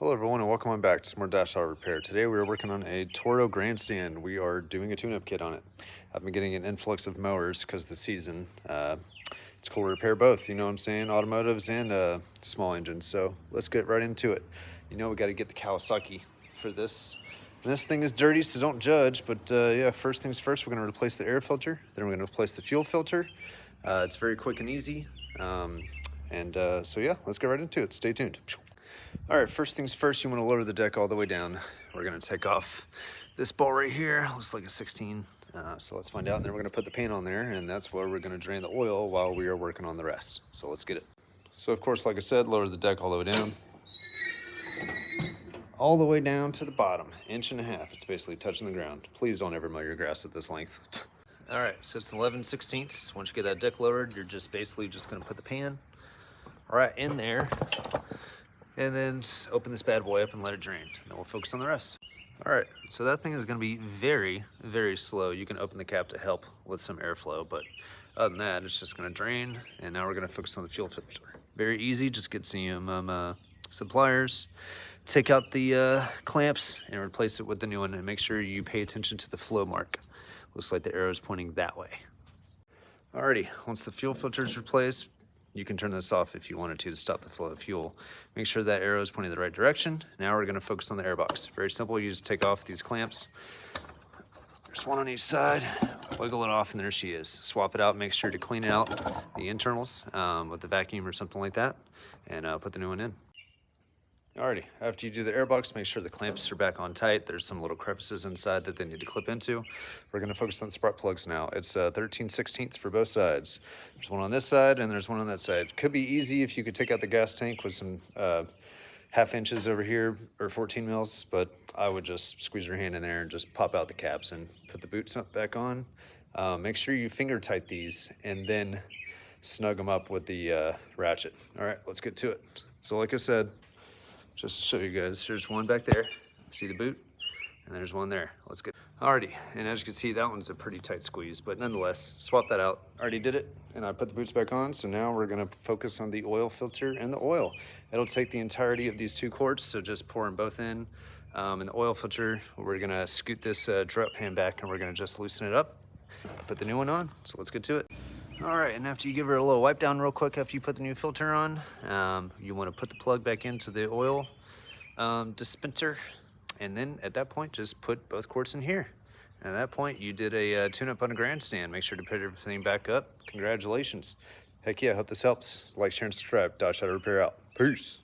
Hello everyone and welcome on back to some more dash auto repair. Today we are working on a TORO GRANDSTAND. We are doing a tune-up kit on it. I've been getting an influx of mowers because the season. It's cool to repair both, you know what I'm saying, automotives and small engines. So let's get right into it. You know we got to get the Kawasaki for this. And this thing is dirty, so don't judge. But yeah, first things first, we're going to replace the air filter. Then we're going to replace the fuel filter. It's very quick and easy. So yeah, let's get right into it. Stay tuned. All right, first things first, you want to lower the deck all the way down. We're going to take off this bolt right here. Looks like a 16. So let's find out. And then we're going to put the paint on there, and that's where we're going to drain the oil while we are working on the rest. So let's get it. So of course, like I said, lower the deck all the way down. All the way down to the bottom, 1.5 inches. It's basically touching the ground. Please don't ever mow your grass at this length. All right, so it's 11/16. Once you get that deck lowered, you're just basically just going to put the pan right in there. And then open this bad boy up and let it drain. Then we'll focus on the rest. All right, so that thing is gonna be very, very slow. You can open the cap to help with some airflow, but other than that, it's just gonna drain. And now we're gonna focus on the fuel filter. Very easy, just get some pliers, take out the clamps and replace it with the new one, and make sure you pay attention to the flow mark. Looks like the arrow is pointing that way. Alrighty, once the fuel filter is replaced, you can turn this off if you wanted to stop the flow of fuel. Make sure that arrow is pointing the right direction. Now we're gonna focus on the airbox. Very simple, you just take off these clamps. There's one on each side, wiggle it off, and there she is. Swap it out, make sure to clean out the internals with the vacuum or something like that, and put the new one in. Alrighty, after you do the airbox, make sure the clamps are back on tight. There's some little crevices inside that they need to clip into. We're gonna focus on the spark plugs now. It's 13/16 for both sides. There's one on this side and there's one on that side. Could be easy if you could take out the gas tank with some 1/2 inches over here or 14 mils, but I would just squeeze your hand in there and just pop out the caps and put the boots back on. Make sure you finger tight these and then snug them up with the ratchet. All right, let's get to it. So like I said, just to show you guys, there's one back there. See the boot? And there's one there. Let's get. Alrighty, and as you can see, that one's a pretty tight squeeze, but nonetheless, swap that out. Already did it, and I put the boots back on, so now we're gonna focus on the oil filter and the oil. It'll take the entirety of these 2 quarts, so just pour them both in. And the oil filter, we're gonna scoot this drop pan back, and we're gonna just loosen it up. Put the new one on, so let's get to it. All right, and after you give her a little wipe down real quick after you put the new filter on, you want to put the plug back into the oil dispenser, and then at that point, just put both quarts in here. And at that point, you did a tune-up on a grandstand. Make sure to put everything back up. Congratulations. Heck yeah, I hope this helps. Like, share, and subscribe. Dash Auto Repair out. Peace.